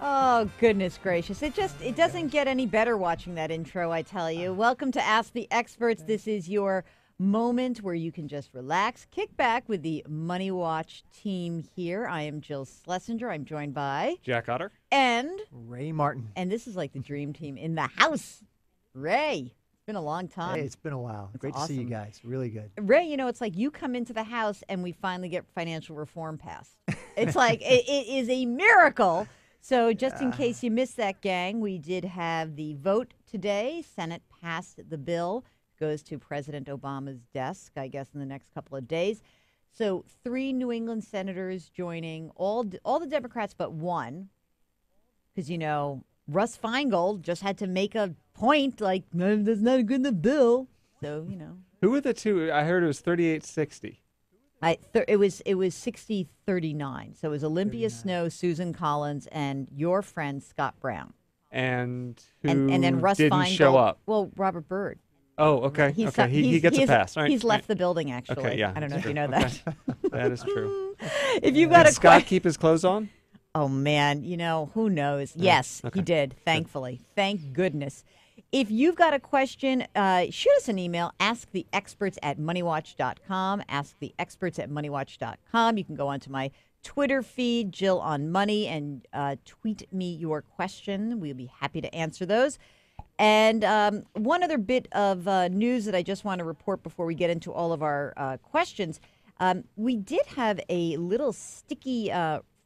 Oh, goodness gracious. It doesn't get any better watching that intro, I tell you. Welcome to Ask the Experts. This is your moment where you can just relax, kick back with the MoneyWatch team here. I am Jill Schlesinger. I'm joined by Jack Otter and Ray Martin. And this is like the dream team in the house. Ray. It's been a long time. Hey, it's been a while. Great to see you guys. Really good. Ray, it's like you come into the house and we finally get financial reform passed. It's like it is a miracle. So just in case you missed that, gang, we did have the vote today. Senate passed the bill. Goes to President Obama's desk, I guess, in the next couple of days. So 3 New England senators joining, all the Democrats but one, because, Russ Feingold just had to make a point, like, no, that's not good in the bill. So, Who were the two? I heard it was 38-60. It was 60-39. So it was Olympia Snow, Susan Collins, and your friend Scott Brown. And then Russ didn't Feingold, show up? Well, Robert Byrd. Oh, okay. He gets a pass. All right. He's left the building, actually. Okay, yeah. I don't know if true. you know that. Okay. That is true. If you've got did Scott keep his clothes on? Oh, man, who knows? Yes, okay. he did, thankfully. Thank goodness. If you've got a question, shoot us an email, asktheexperts@moneywatch.com, asktheexperts@moneywatch.com. You can go onto my Twitter feed, Jill on Money, and tweet me your question. We'll be happy to answer those. And one other bit of news that I just want to report before we get into all of our questions. We did have a little sticky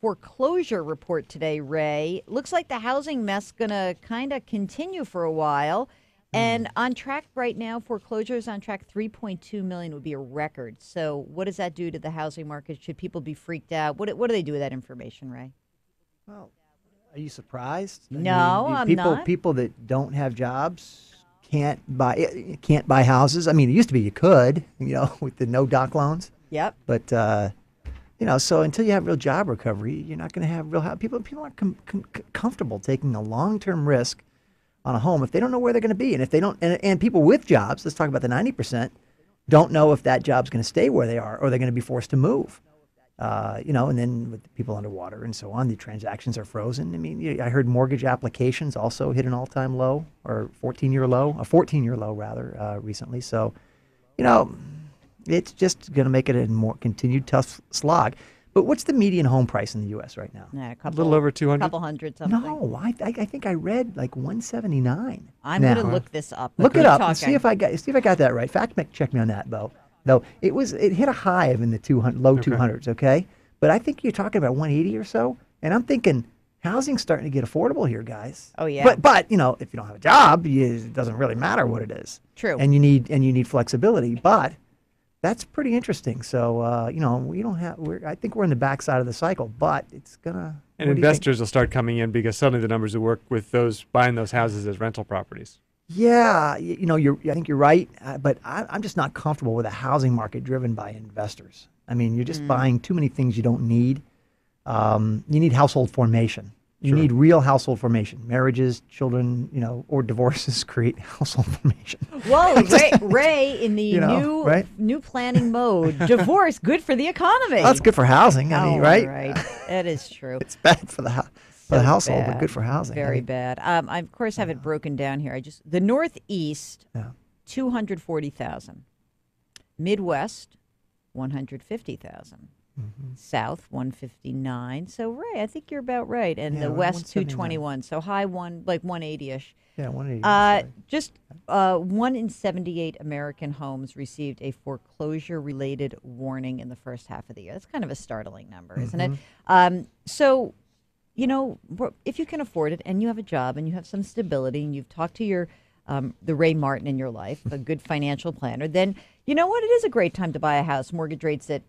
foreclosure report today, Ray. Looks like the housing mess going to kind of continue for a while. And on track right now, foreclosures on track, 3.2 million would be a record. So what does that do to the housing market? Should people be freaked out? What do they do with that information, Ray? Well, are you surprised? No, I'm not. People that don't have jobs can't buy houses. I mean, it used to be you could, with the no doc loans. Yep. But so until you have real job recovery, you're not going to have real people aren't comfortable taking a long-term risk on a home if they don't know where they're going to be, and if they don't, and people with jobs, let's talk about the 90%, don't know if that job's going to stay where they are or they're going to be forced to move. And then with people underwater and so on, the transactions are frozen. I mean, I heard mortgage applications also hit an all-time low, or 14-year low rather, recently. So, it's just going to make it a more continued tough slog. But what's the median home price in the U.S. right now? A little over 200. Couple hundred something. No, I think I read like 179. I'm going to look this up. Look it up and see if I got that right. Fact check me on that, though. Though it hit a high of in the low 200s. Okay, but I think you're talking about 180 or so, and I'm thinking housing's starting to get affordable here, guys. Oh yeah. But if you don't have a job, it doesn't really matter what it is. True. And you need flexibility, but that's pretty interesting. So, we don't have. I think we're in the backside of the cycle, but it's gonna. And investors will start coming in because suddenly the numbers will work with those buying those houses as rental properties. Yeah, I think you're right, but I'm just not comfortable with a housing market driven by investors. I mean, you're just buying too many things you don't need. You need household formation. You need real household formation. Marriages, children, or divorces create household formation. Whoa, Ray in the new planning mode. Divorce, good for the economy. Well, that's good for housing. I mean, right? Right. That is true. It's bad for the household, but good for housing. Very bad. I of course have it broken down here. The Northeast, 240,000. Midwest, 150,000. South 159. So Ray, I think you're about right. And the West 221. So high 180ish. Yeah, 180. Just 1 in 78 American homes received a foreclosure related warning in the first half of the year. That's kind of a startling number, isn't it? So, if you can afford it and you have a job and you have some stability and you've talked to the Ray Martin in your life, a good financial planner, then you know what? It is a great time to buy a house. Mortgage rates at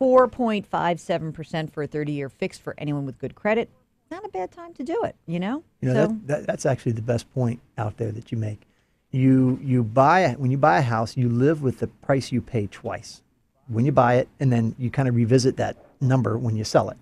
4.57% for a 30-year fix for anyone with good credit. Not a bad time to do it, That's actually the best point out there that you make. When you buy a house, you live with the price you pay twice. When you buy it, and then you kind of revisit that number when you sell it.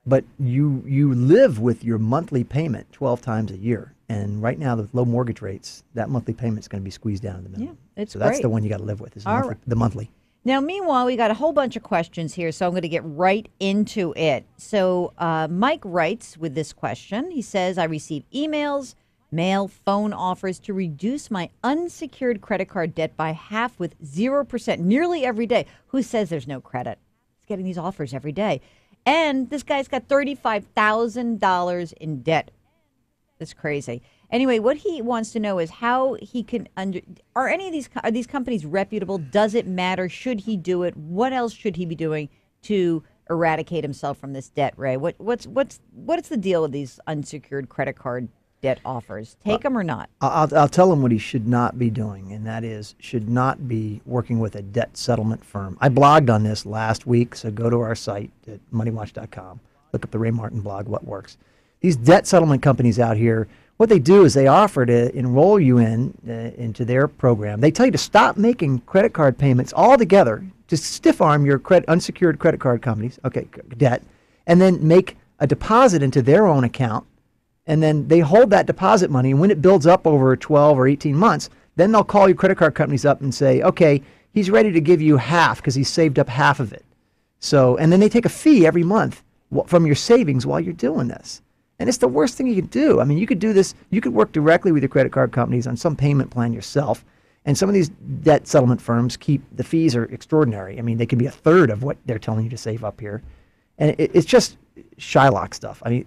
But you live with your monthly payment 12 times a year. And right now, with low mortgage rates, that monthly payment is going to be squeezed down to the minimum. Yeah, it's so that's great. the one you got to live with, is the monthly. Now, meanwhile, we got a whole bunch of questions here, so I'm going to get right into it. So Mike writes with this question. He says, I receive emails, mail, phone offers to reduce my unsecured credit card debt by half with 0% nearly every day. Who says there's no credit? He's getting these offers every day. And this guy's got $35,000 in debt. That's crazy. Anyway, what he wants to know is how he can are these companies reputable? Does it matter? Should he do it? What else should he be doing to eradicate himself from this debt, Ray? What's the deal with these unsecured credit card debt offers? Take them or not? I'll tell him what he should not be doing, and that is should not be working with a debt settlement firm. I blogged on this last week, so go to our site at MoneyWatch.com. Look up the Ray Martin blog, What Works. These debt settlement companies out here, what they do is they offer to enroll you into their program. They tell you to stop making credit card payments altogether, to stiff arm your unsecured credit card companies, debt, and then make a deposit into their own account. And then they hold that deposit money, and when it builds up over 12 or 18 months, then they'll call your credit card companies up and say, okay, he's ready to give you half because he's saved up half of it. So, and then they take a fee every month from your savings while you're doing this. And it's the worst thing you could do. I mean, you could do this. You could work directly with your credit card companies on some payment plan yourself. And some of these debt settlement firms the fees are extraordinary. I mean, they can be a third of what they're telling you to save up here. And it's just Shylock stuff. I mean,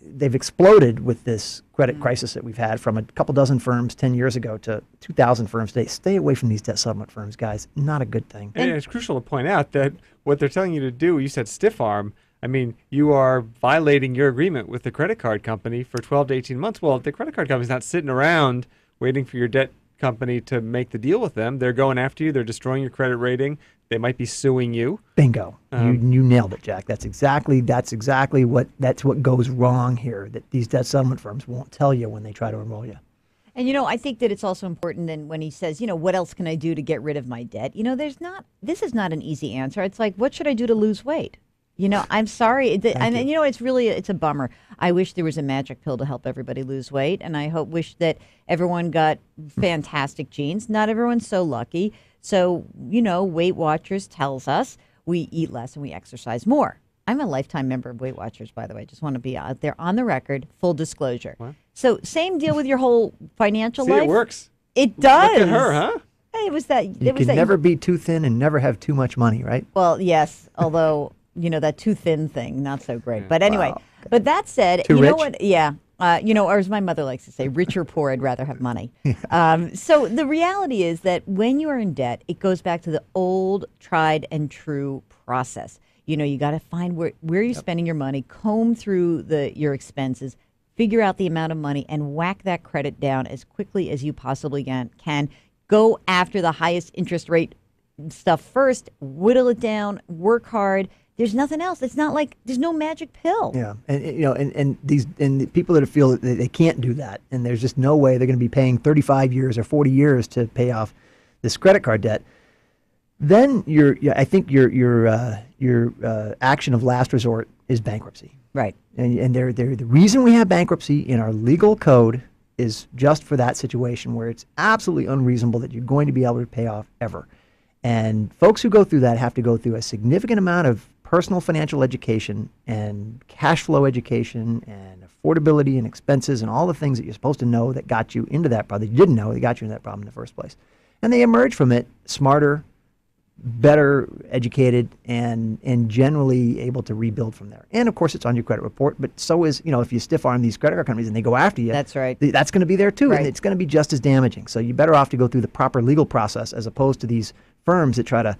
they've exploded with this credit crisis that we've had from a couple dozen firms 10 years ago to 2,000 firms today. Stay away from these debt settlement firms, guys. Not a good thing. And it's crucial to point out that what they're telling you to do, you said stiff arm. I mean, you are violating your agreement with the credit card company for 12 to 18 months. Well, the credit card company's not sitting around waiting for your debt company to make the deal with them. They're going after you. They're destroying your credit rating. They might be suing you. Bingo. You nailed it, Jack. That's exactly what goes wrong here, that these debt settlement firms won't tell you when they try to enroll you. And, I think that it's also important then when he says, what else can I do to get rid of my debt? This is not an easy answer. It's like, what should I do to lose weight? I'm sorry. It's a bummer. I wish there was a magic pill to help everybody lose weight. And I wish that everyone got fantastic genes. Not everyone's so lucky. So, Weight Watchers tells us we eat less and we exercise more. I'm a lifetime member of Weight Watchers, by the way. I just want to be out there on the record, full disclosure. What? So same deal with your whole financial life. It works. It does. Look at her, huh? Hey, you can never be too thin and never have too much money, right? Well, yes, although... that too thin thing, not so great. But anyway, Wow. But that said, Too you know rich? what? Yeah. Or as my mother likes to say, rich or poor, I'd rather have money. So the reality is that when you are in debt, it goes back to the old tried and true process. You got to find where you're spending your money, comb through your expenses, figure out the amount of money, and whack that credit down as quickly as you possibly can. Go after the highest interest rate stuff first, whittle it down, work hard. There's nothing else. It's not like there's no magic pill. Yeah, and the people that feel that they can't do that, and there's just no way they're going to be paying 35 years or 40 years to pay off this credit card debt. Then I think your action of last resort is bankruptcy. Right. And the reason we have bankruptcy in our legal code is just for that situation where it's absolutely unreasonable that you're going to be able to pay off ever. And folks who go through that have to go through a significant amount of personal financial education and cash flow education and affordability and expenses and all the things that you're supposed to know that got you into that problem, that you didn't know that got you into that problem in the first place. And they emerge from it smarter, better educated, and generally able to rebuild from there. And of course, it's on your credit report, but so is, if you stiff arm these credit card companies and they go after you. That's right. That's going to be there too, Right. and it's going to be just as damaging. So you're better off to go through the proper legal process as opposed to these firms that try to,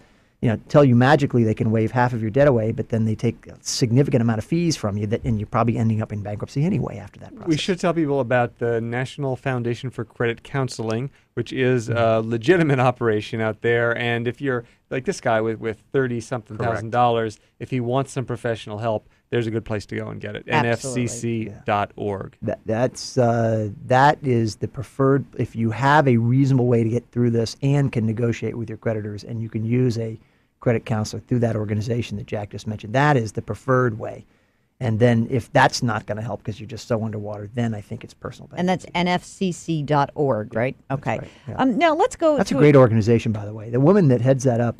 tell you magically they can waive half of your debt away, but then they take a significant amount of fees from you, and you're probably ending up in bankruptcy anyway after that process. We should tell people about the National Foundation for Credit Counseling, which is a legitimate operation out there. And if you're like this guy with $30-something thousand, if he wants some professional help, there's a good place to go and get it. Absolutely. nfcc.org. That is the preferred, if you have a reasonable way to get through this and can negotiate with your creditors, and you can use a credit counselor through that organization that Jack just mentioned. That is the preferred way. And then if that's not going to help because you're just so underwater, then I think it's personal banking. And that's nfcc.org, right? Okay. right, yeah. Now let's go. That's a great organization, by the way. The woman that heads that up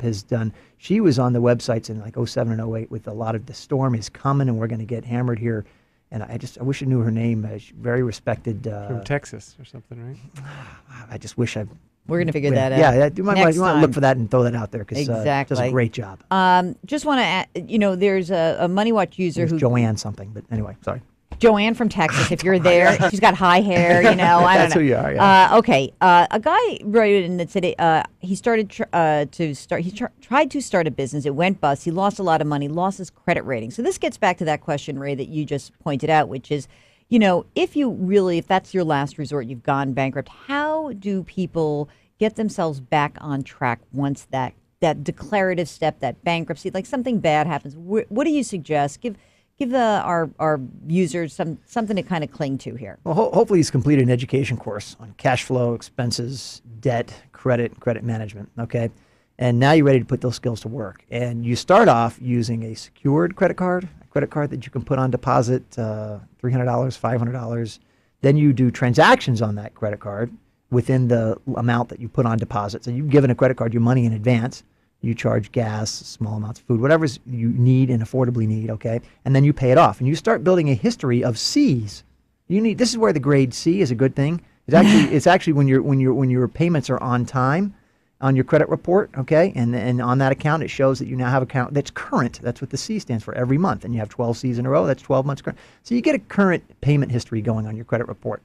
she was on the websites in like 07 and 08 with a lot of the storm is coming and we're going to get hammered here. And I wish I knew her name. She's very respected. From Texas or something, right? I just wish I. We're going to figure that out. Yeah, you might want to time. look for that and throw that out there because Exactly. does a great job. Just want to, there's a MoneyWatch user There's who Joanne something, but anyway, sorry. Joanne from Texas, if you're there. She's got high hair, I don't know. That's who you are, yeah. Okay. A guy wrote in that said he tried to start a business. It went bust. He lost a lot of money, lost his credit rating. So this gets back to that question, Ray, that you just pointed out, which is, if that's your last resort, you've gone bankrupt, how do people get themselves back on track once that declarative step, that bankruptcy, like something bad happens? What do you suggest? Give our users something to kind of cling to here. Well, hopefully he's completed an education course on cash flow, expenses, debt, credit management, okay? And now you're ready to put those skills to work. And you start off using a secured credit card, a credit card that you can put on deposit, $300, $500. Then you do transactions on that credit card within the amount that you put on deposit. So you've given a credit card your money in advance. You charge gas, small amounts of food, whatever you need and affordably need, okay? And then you pay it off. And you start building a history of C's. This is where the grade C is a good thing. It's actually when your payments are on time on your credit report, okay? And on that account, it shows that you now have an account that's current. That's what the C stands for every month. And you have 12 C's in a row. That's 12 months current. So you get a current payment history going on your credit report.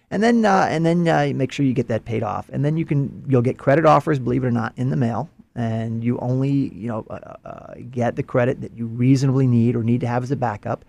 And then you make sure you get that paid off. And then you'll get credit offers, believe it or not, in the mail. And you only get the credit that you reasonably need or need to have as a backup,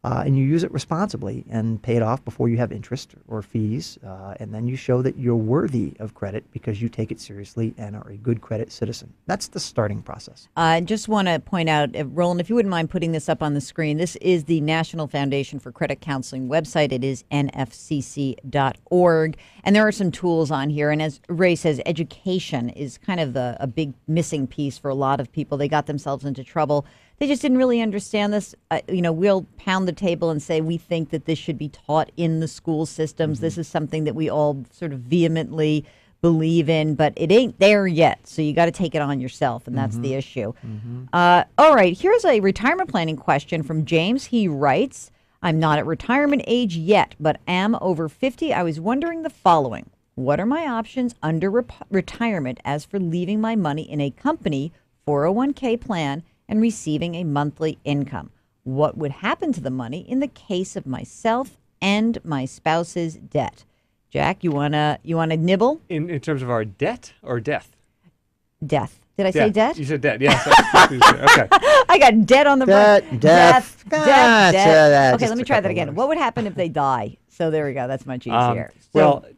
and you use it responsibly and pay it off before you have interest or fees, and then you show that you're worthy of credit because you take it seriously and are a good credit citizen. That's the starting process. I just want to point out, Roland, if you wouldn't mind putting this up on the screen, this is the National Foundation for Credit Counseling website. It is nfcc.org, and there are some tools on here. And as Ray says, education is kind of a big missing piece for a lot of people. They got themselves into trouble. They just didn't really understand this. We'll pound the table and say we think that this should be taught in the school systems. This is something that we all sort of vehemently believe in, but it ain't there yet. So you got to take it on yourself, and that's the issue. All right, here's a retirement planning question from James. He writes, I'm not at retirement age yet, but am over 50. I was wondering the following. What are my options under retirement as for leaving my money in a company 401k plan and receiving a monthly income? What would happen to the money in the case of myself and my spouse's debt? Jack, you wanna nibble? In terms of our debt or death? Death. Did I say debt? You said debt, yes. Okay. I got debt on the brain. Death. Okay, let me try that again. What would happen if they die? So there we go. That's much easier.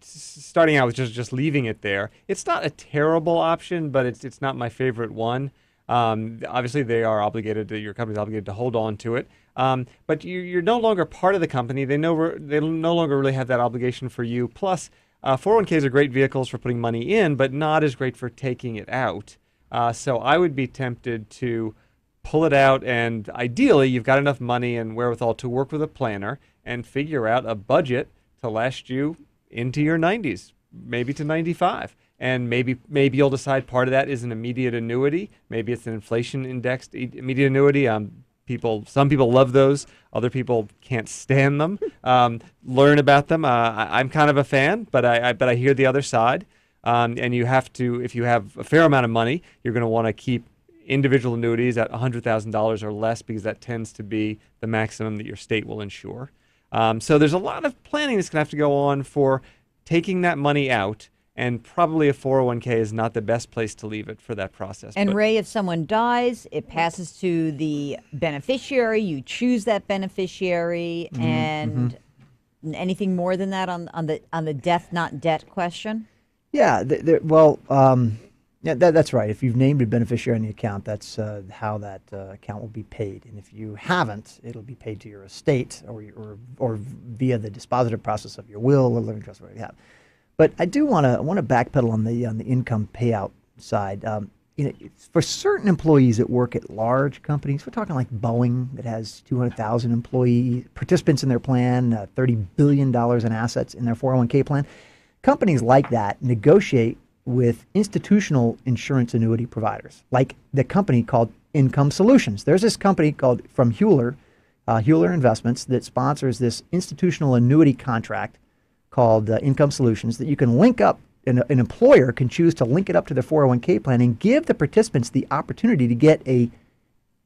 Starting out with just leaving it there, it's not a terrible option, but it's not my favorite one. Obviously, your company's obligated to hold on to it. But you're no longer part of the company. They no longer really have that obligation for you. Plus, 401ks are great vehicles for putting money in, but not as great for taking it out. So I would be tempted to pull it out, and ideally, you've got enough money and wherewithal to work with a planner and figure out a budget to last you into your 90s, maybe to 95. And maybe you'll decide part of that is an immediate annuity. Maybe it's an inflation-indexed immediate annuity. Some people love those. Other people can't stand them. Learn about them. I'm kind of a fan, but I hear the other side. And you have to, if you have a fair amount of money, you're going to want to keep individual annuities at $100,000 or less because that tends to be the maximum that your state will insure. So there's a lot of planning that's going to have to go on for taking that money out. And probably a 401k is not the best place to leave it for that process. And Ray, if someone dies, it passes to the beneficiary. You choose that beneficiary, and anything more than that on the death not debt question. Yeah, that's right. If you've named a beneficiary on the account, that's how that account will be paid. And if you haven't, it'll be paid to your estate or via the dispositive process of your will or living trust, whatever you have. But I do want to backpedal on the income payout side. for certain employees that work at large companies, we're talking like Boeing that has 200,000 employees, participants in their plan, $30 billion in assets in their 401k plan. Companies like that negotiate with institutional insurance annuity providers, like the company called Income Solutions. There's this company called from Hewler Investments that sponsors this institutional annuity contract called Income Solutions that you can link up. An employer can choose to link it up to their 401k plan and give the participants the opportunity to get a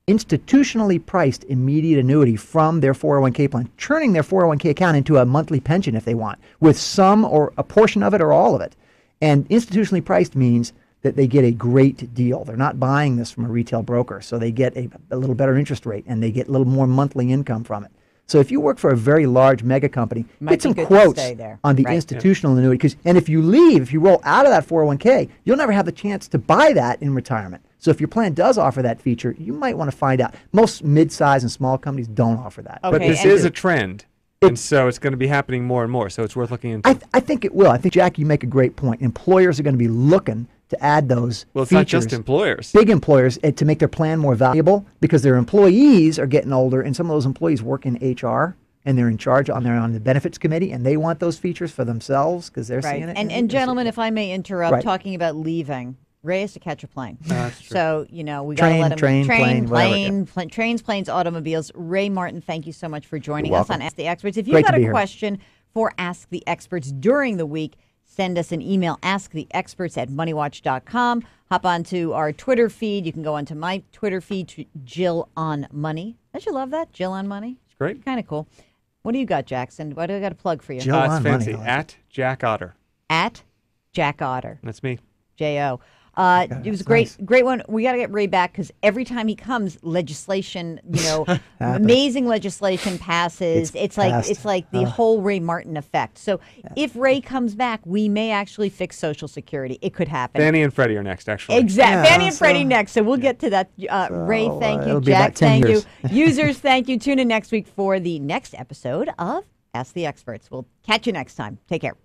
institutionally priced immediate annuity from their 401k plan, turning their 401k account into a monthly pension if they want, with some or a portion of it or all of it. And institutionally priced means that they get a great deal. They're not buying this from a retail broker, so they get a little better interest rate and they get a little more monthly income from it. So if you work for a very large mega company, get some quotes on the institutional annuity. And if you roll out of that 401k, you'll never have the chance to buy that in retirement. So if your plan does offer that feature, you might want to find out. Most mid-size and small companies don't offer that. Okay, but this is a trend. And so it's going to be happening more and more. So it's worth looking into. I think it will. I think, Jack, you make a great point. Employers are going to be looking to add those Well, it's features, not just employers. big employers, to make their plan more valuable because their employees are getting older, and some of those employees work in HR, and they're in charge on the benefits committee, and they want those features for themselves because they're seeing it. And gentlemen, if I may interrupt, Right. talking about leaving, Ray has to catch a plane. That's true. So, we got to let him train, trains, planes, automobiles. Ray Martin, thank you so much for joining You're us on welcome. Ask the Experts. If you've Great to got be a here. question for Ask the Experts during the week, send us an email, asktheexperts@moneywatch.com. Hop onto our Twitter feed. You can go onto my Twitter feed, to Jill on Money. Don't you love that? Jill on Money? It's great. Kind of cool. What do you got, Jackson? What do I got to plug for you? Jill It's on fancy. Money. At Jack Otter. At Jack Otter. That's me. J-O. It was a that's great, nice. great one. We got to get Ray back because every time he comes, legislation, amazing legislation passes. It's like the whole Ray Martin effect. So if Ray comes back, we may actually fix Social Security. It could happen. Fannie and Freddie are next, actually. Exactly. Yeah, Fannie and Freddie so- next. So we'll get to that. Ray, thank you. it'll be Jack, about 10 thank years. you. Users, thank you. Tune in next week for the next episode of Ask the Experts. We'll catch you next time. Take care.